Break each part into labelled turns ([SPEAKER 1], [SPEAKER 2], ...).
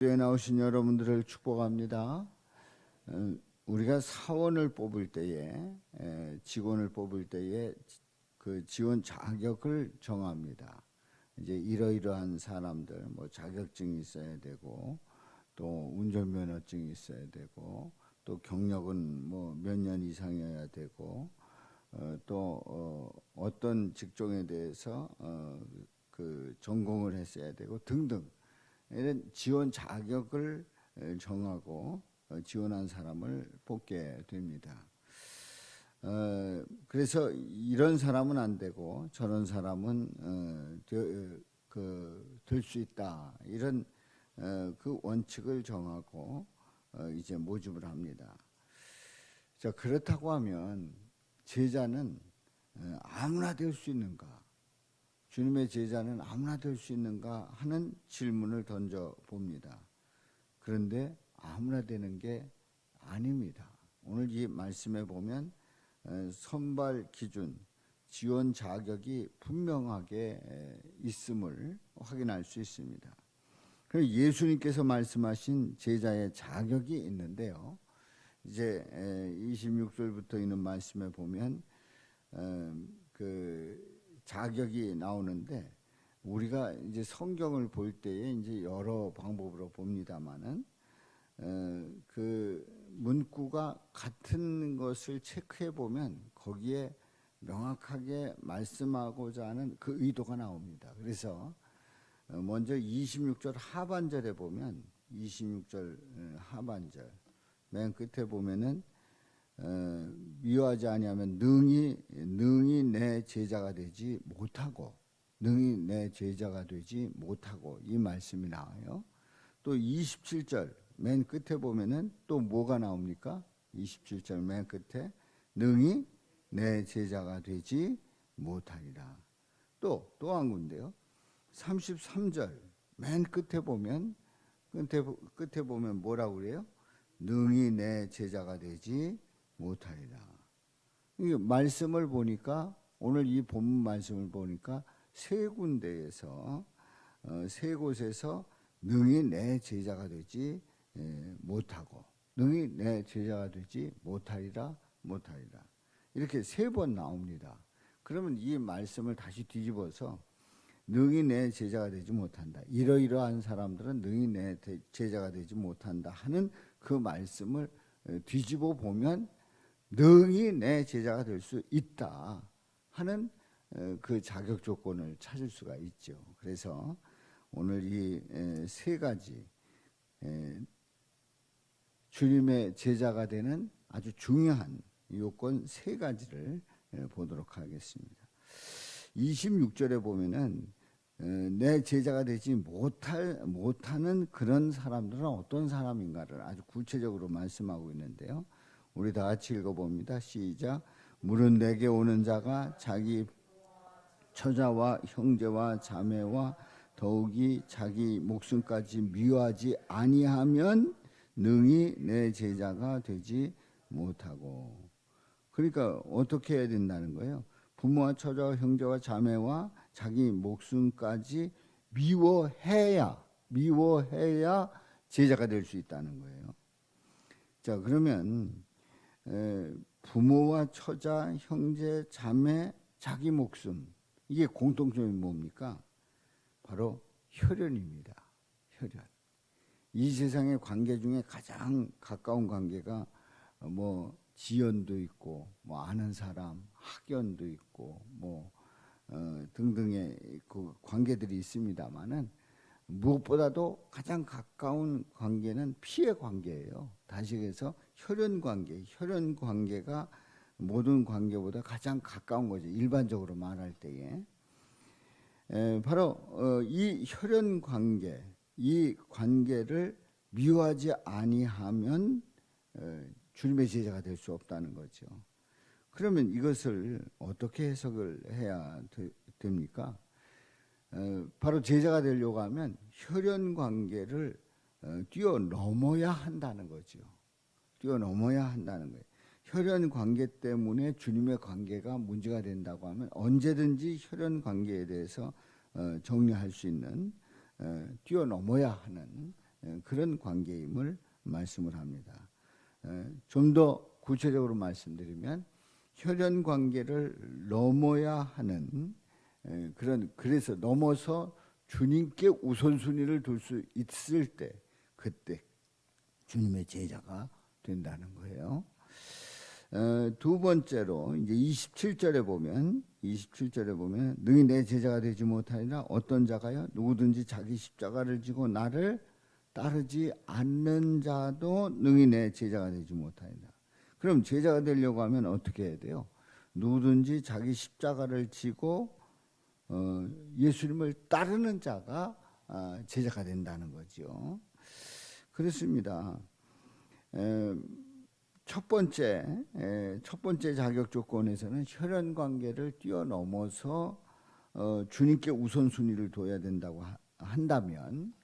[SPEAKER 1] 교회에 나오신 여러분들을 축복합니다. 우리가 사원을 뽑을 때에, 직원을 뽑을 때에 그 지원 자격을 정합니다. 이제 이러이러한 사람들, 뭐 자격증이 있어야 되고, 또 운전면허증이 있어야 되고, 또 경력은 뭐 몇 년 이상이어야 되고, 어떤 직종에 대해서 그 전공을 했어야 되고 등등. 이런 지원 자격을 정하고 지원한 사람을 뽑게 됩니다. 그래서 이런 사람은 안 되고 저런 사람은 될 수 있다. 이런 그 원칙을 정하고 이제 모집을 합니다. 자, 그렇다고 하면 제자는 아무나 될 수 있는가? 주님의 제자는 아무나 될 수 있는가 하는 질문을 던져 봅니다. 그런데 아무나 되는 게 아닙니다. 오늘 이 말씀에 보면 선발 기준, 지원 자격이 분명하게 있음을 확인할 수 있습니다. 그리고 예수님께서 말씀하신 제자의 자격이 있는데요. 이제 26절부터 있는 말씀에 보면 그 자격이 나오는데 우리가 이제 성경을 볼 때에 이제 여러 방법으로 봅니다만은 그 문구가 같은 것을 체크해 보면 거기에 명확하게 말씀하고자 하는 그 의도가 나옵니다. 그래서 먼저 26절 하반절에 보면 26절 하반절 맨 끝에 보면은 미워하지 아니하면 능히 내 제자가 되지 못하고 능히 내 제자가 되지 못하고 이 말씀이 나와요. 또 27절 맨 끝에 보면은 또 뭐가 나옵니까? 27절 맨 끝에 능히 내 제자가 되지 못하리라. 또 한 군데요. 33절 맨 끝에 보면 뭐라고 그래요? 능히 내 제자가 되지 못하리라. 이 말씀을 보니까 오늘 이 본문 말씀을 보니까 세 군데에서 세 곳에서 능히 내 제자가 되지 못하고 능히 내 제자가 되지 못하리라 이렇게 세 번 나옵니다. 그러면 이 말씀을 다시 뒤집어서 능히 내 제자가 되지 못한다. 이러이러한 사람들은 능히 내 제자가 되지 못한다 하는 그 말씀을 뒤집어 보면 능히 내 제자가 될 수 있다 하는 그 자격 조건을 찾을 수가 있죠. 그래서 오늘 이 세 가지 주님의 제자가 되는 아주 중요한 요건 세 가지를 보도록 하겠습니다. 26절에 보면은 내 제자가 되지 못하는 그런 사람들은 어떤 사람인가를 아주 구체적으로 말씀하고 있는데요. 우리 다 같이 읽어봅니다. 시작. 물은 내게 오는 자가 자기 처자와 형제와 자매와 더욱이 자기 목숨까지 미워하지 아니하면 능히 내 제자가 되지 못하고. 그러니까 어떻게 해야 된다는 거예요? 부모와 처자와 형제와 자매와 자기 목숨까지 미워해야 제자가 될 수 있다는 거예요. 자, 그러면 부모와 처자, 형제, 자매, 자기 목숨, 이게 공통점이 뭡니까? 바로 혈연입니다. 혈연. 이 세상의 관계 중에 가장 가까운 관계가 뭐 지연도 있고, 뭐 아는 사람, 학연도 있고, 뭐 등등의 그 관계들이 있습니다만은 무엇보다도 가장 가까운 관계는 피해 관계예요. 다시해서 혈연 관계가 모든 관계보다 가장 가까운 거죠. 일반적으로 말할 때에 바로 이 혈연 관계, 이 관계를 미워하지 아니하면 주님의 제자가 될 수 없다는 거죠. 그러면 이것을 어떻게 해석을 해야 됩니까? 바로 제자가 되려고 하면 혈연 관계를 뛰어넘어야 한다는 거죠. 뛰어넘어야 한다는 거예요. 혈연 관계 때문에 주님의 관계가 문제가 된다고 하면 언제든지 혈연 관계에 대해서 정리할 수 있는 뛰어넘어야 하는 그런 관계임을 말씀을 합니다. 좀 더 구체적으로 말씀드리면 혈연 관계를 넘어야 하는 그래서 넘어서 주님께 우선순위를 둘 수 있을 때 그때 주님의 제자가 된다는 거예요. 두 번째로 이제 27절에 보면 능히 내 제자가 되지 못하리라. 어떤 자가요? 누구든지 자기 십자가를 지고 나를 따르지 않는 자도 능히 내 제자가 되지 못하리라. 그럼 제자가 되려고 하면 어떻게 해야 돼요? 누구든지 자기 십자가를 지고 예수님을 따르는 자가 제자가 된다는 거죠. 그렇습니다. 첫 번째 자격 조건에서는 혈연 관계를 뛰어넘어서 주님께 우선순위를 둬야 된다고 한다면,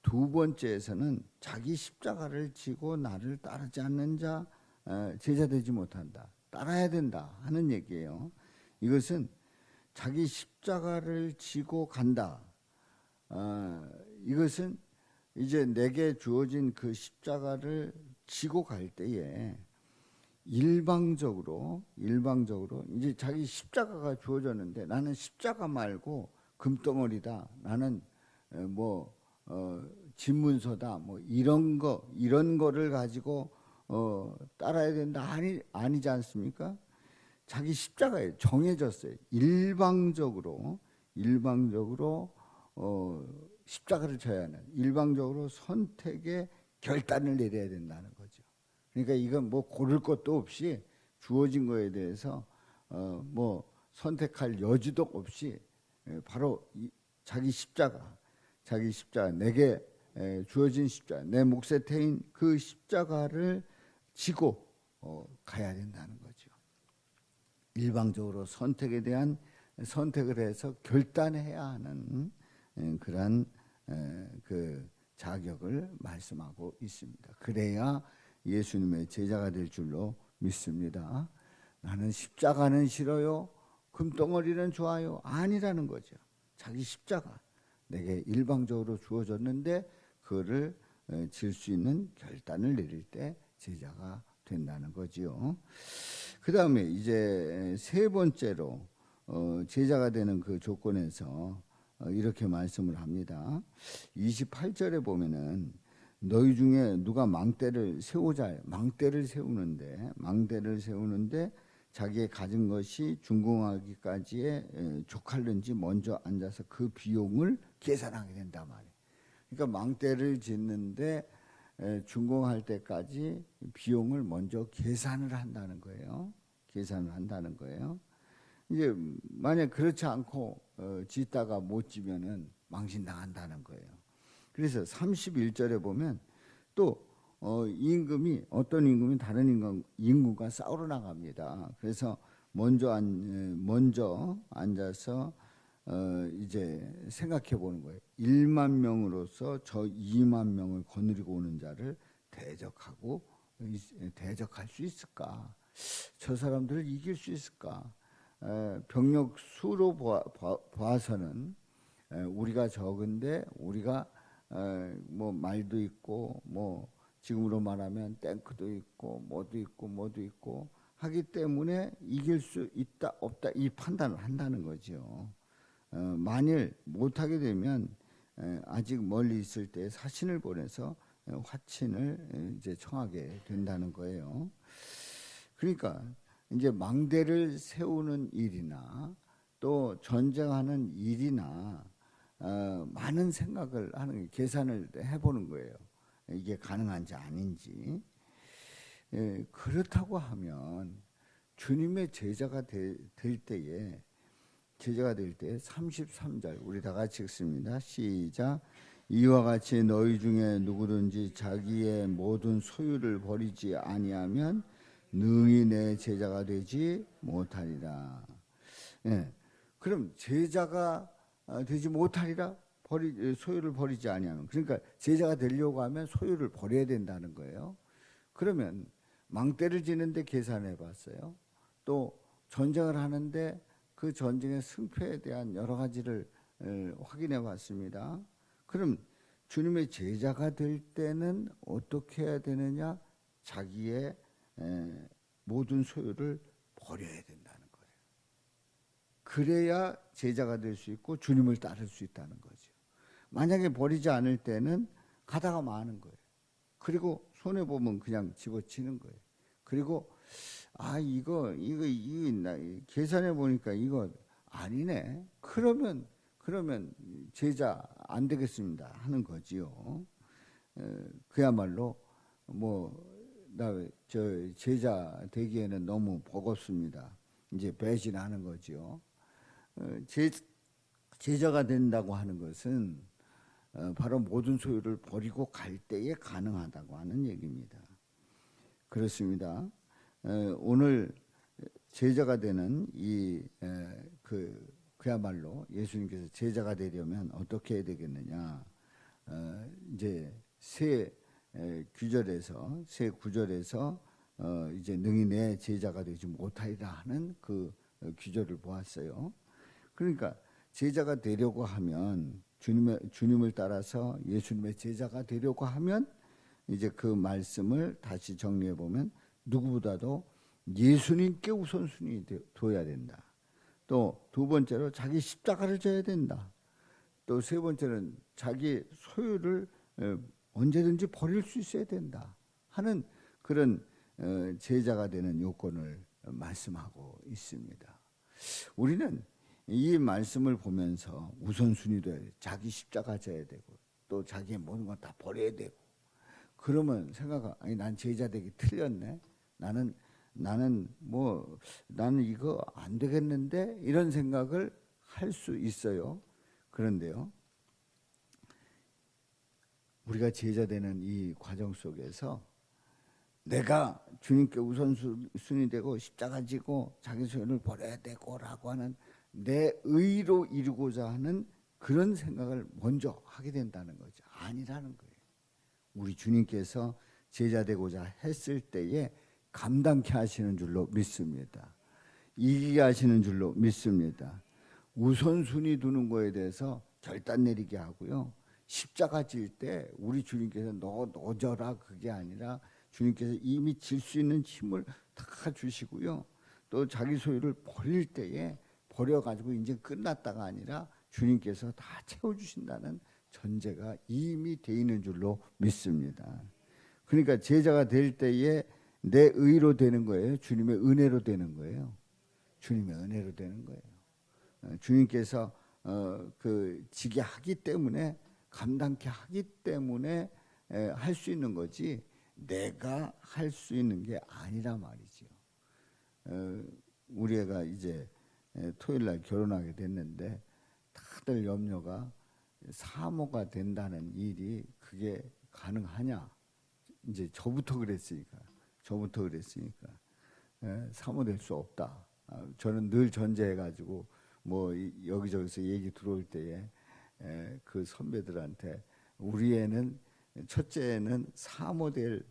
[SPEAKER 1] 두 번째에서는 자기 십자가를 지고 나를 따르지 않는 자 제자 되지 못한다. 따라야 된다 하는 얘기예요. 이것은 자기 십자가를 지고 간다. 이것은 이제 내게 주어진 그 십자가를 지고 갈 때에 일방적으로 이제 자기 십자가가 주어졌는데 나는 십자가 말고 금덩어리다. 나는 집문서다. 이런 거를 가지고 따라야 된다. 아니지 않습니까? 자기 십자가에 정해졌어요. 일방적으로 십자가를 져야 하는, 일방적으로 선택의 결단을 내려야 된다는 거죠. 그러니까 이건 고를 것도 없이 주어진 거에 대해서 선택할 여지도 없이 바로 자기 십자가 내게 주어진 십자가, 내 몫에 태인 그 십자가를 지고 가야 된다는 거죠. 일방적으로 선택에 대한 선택을 해서 결단해야 하는 그러한 그 자격을 말씀하고 있습니다. 그래야 예수님의 제자가 될 줄로 믿습니다. 나는 십자가는 싫어요, 금덩어리는 좋아요, 아니라는 거죠. 자기 십자가 내게 일방적으로 주어졌는데 그거를 질 수 있는 결단을 내릴 때 제자가 된다는 거지요. 그 다음에 이제 세 번째로 제자가 되는 그 조건에서 이렇게 말씀을 합니다. 28절에 보면은 너희 중에 누가 망대를 세우자, 망대를 세우는데 자기의 가진 것이 준공하기까지에 족할는지 먼저 앉아서 그 비용을 계산하게 된단 말이에요. 그러니까 망대를 짓는데 준공할 때까지 비용을 먼저 계산을 한다는 거예요. 이제 만약 그렇지 않고 짓다가 못 지면은 망신당한다는 거예요. 그래서 31절에 보면 또 어떤 임금이 다른 임금과 싸우러 나갑니다. 그래서 먼저 앉아서 이제 생각해 보는 거예요. 1만 명으로서 저 2만 명을 거느리고 오는 자를 대적할 수 있을까? 저 사람들을 이길 수 있을까? 병력 수로 봐서는 우리가 적은데 우리가 말도 있고 지금으로 말하면 탱크도 있고 뭐도 있고 하기 때문에 이길 수 있다 없다 이 판단을 한다는 거죠. 만일 못하게 되면 아직 멀리 있을 때 사신을 보내서 화친을 이제 청하게 된다는 거예요. 그러니까 이제 망대를 세우는 일이나 또 전쟁하는 일이나 많은 생각을 하는, 계산을 해보는 거예요. 이게 가능한지 아닌지. 그렇다고 하면 주님의 제자가 될 때에 33절 우리 다 같이 읽습니다. 시작. 이와 같이 너희 중에 누구든지 자기의 모든 소유를 버리지 아니하면 능히 내 제자가 되지 못하리라. 그럼 제자가 되지 못하리라? 소유를 버리지 아니하면, 그러니까 제자가 되려고 하면 소유를 버려야 된다는 거예요. 그러면 망대를 지는데 계산해 봤어요. 또 전쟁을 하는데 그 전쟁의 승패에 대한 여러 가지를 확인해 봤습니다. 그럼 주님의 제자가 될 때는 어떻게 해야 되느냐? 자기의 모든 소유를 버려야 된다는 거예요. 그래야 제자가 될 수 있고 주님을 따를 수 있다는 거죠. 만약에 버리지 않을 때는 가다가 마는 거예요. 그리고 손해 보면 그냥 집어치는 거예요. 그리고 이거 있나? 계산해 보니까 이거 아니네. 그러면 제자 안 되겠습니다 하는 거지요. 그야말로 저 제자 되기에는 너무 버겁습니다. 이제 배신하는 거지요. 제자가 된다고 하는 것은 바로 모든 소유를 버리고 갈 때에 가능하다고 하는 얘기입니다. 그렇습니다. 오늘 제자가 되는 그야말로 예수님께서 제자가 되려면 어떻게 해야 되겠느냐? 이제 세 구절에서 이제 능히 내 제자가 되지 못하리라 하는 그 구절을 보았어요. 그러니까 제자가 되려고 하면 주님을 따라서 예수님의 제자가 되려고 하면 이제 그 말씀을 다시 정리해 보면 누구보다도 예수님께 우선순위 둬야 된다. 또 두 번째로 자기 십자가를 져야 된다. 또 세 번째는 자기 소유를 언제든지 버릴 수 있어야 된다 하는 그런 제자가 되는 요건을 말씀하고 있습니다. 우리는 이 말씀을 보면서 우선순위도 자기 십자가 져야 되고 또 자기의 모든 걸 다 버려야 되고 그러면 난 제자 되기 틀렸네. 나는 이거 안 되겠는데 이런 생각을 할 수 있어요. 그런데요, 우리가 제자 되는 이 과정 속에서 내가 주님께 우선순위 되고 십자가 지고 자기 소유를 버려야 되고라고 하는 내 의로 이루고자 하는 그런 생각을 먼저 하게 된다는 거죠. 아니라는 거예요. 우리 주님께서 제자 되고자 했을 때에 감당케 하시는 줄로 믿습니다. 이기게 하시는 줄로 믿습니다. 우선순위 두는 거에 대해서 결단 내리게 하고요. 십자가 질 때 우리 주님께서 너 져라 그게 아니라 주님께서 이미 질 수 있는 힘을 다 주시고요. 또 자기 소유를 버릴 때에 버려가지고 이제 끝났다가 아니라 주님께서 다 채워주신다는 전제가 이미 돼 있는 줄로 믿습니다. 그러니까 제자가 될 때에 내 의로 되는 거예요? 주님의 은혜로 되는 거예요? 주님의 은혜로 되는 거예요. 주님께서 지게 하기 때문에 감당케 하기 때문에 할 수 있는 거지 내가 할 수 있는 게 아니라 말이죠. 우리 애가 이제 토요일 날 결혼하게 됐는데 다들 염려가 사모가 된다는 일이 그게 가능하냐? 이제 저부터 그랬으니까 사모될 수 없다. 저는 늘 전제해가지고 여기저기서 얘기 들어올 때에 그 선배들한테 우리 애는 첫째는 사모될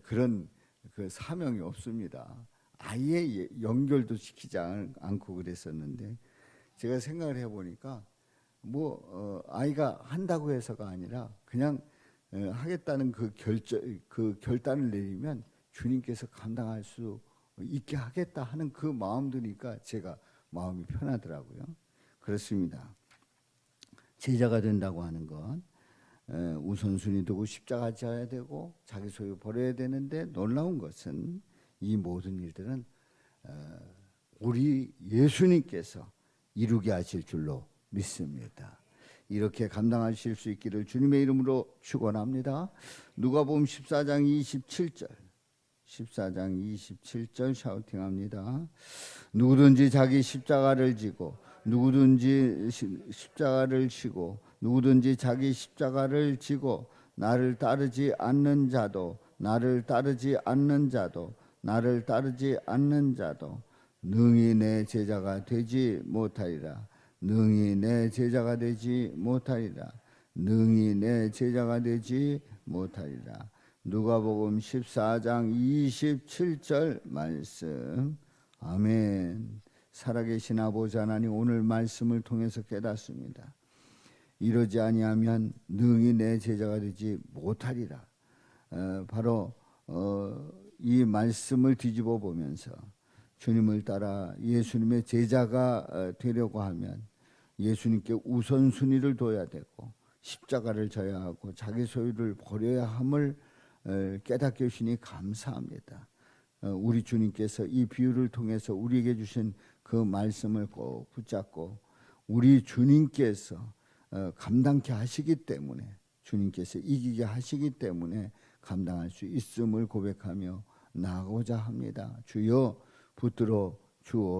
[SPEAKER 1] 그런 그 사명이 없습니다. 아예 연결도 시키지 않고 그랬었는데 제가 생각을 해보니까 아이가 한다고 해서가 아니라 그냥 하겠다는 그 결단을 내리면 주님께서 감당할 수 있게 하겠다 하는 그 마음 드니까 제가 마음이 편하더라고요. 그렇습니다. 제자가 된다고 하는 건 우선순위 두고 십자가 져야 되고 자기 소유 버려야 되는데 놀라운 것은 이 모든 일들은 우리 예수님께서 이루게 하실 줄로 믿습니다. 이렇게 감당하실 수 있기를 주님의 이름으로 축원합니다. 누가복음 14장 27절 샤우팅합니다. 누구든지 자기 십자가를 지고 누구든지 십자가를 지고 누구든지 자기 십자가를 지고 나를 따르지 않는 자도 능히 내 제자가 되지 못하리라. 능히 내 제자가 되지 못하리라. 누가복음 14장 27절 말씀. 아멘. 살아계신 아버지 하나님, 오늘 말씀을 통해서 깨닫습니다. 이러지 아니하면 능히 내 제자가 되지 못하리라. 바로 이 말씀을 뒤집어 보면서 주님을 따라 예수님의 제자가 되려고 하면 예수님께 우선순위를 둬야 되고 십자가를 져야 하고 자기 소유를 버려야 함을 깨닫게 하시니 감사합니다. 우리 주님께서 이 비유를 통해서 우리에게 주신 그 말씀을 꼭 붙잡고 우리 주님께서 감당케 하시기 때문에, 주님께서 이기게 하시기 때문에 감당할 수 있음을 고백하며 나아가고자 합니다. 주여 붙들어 주옵소서.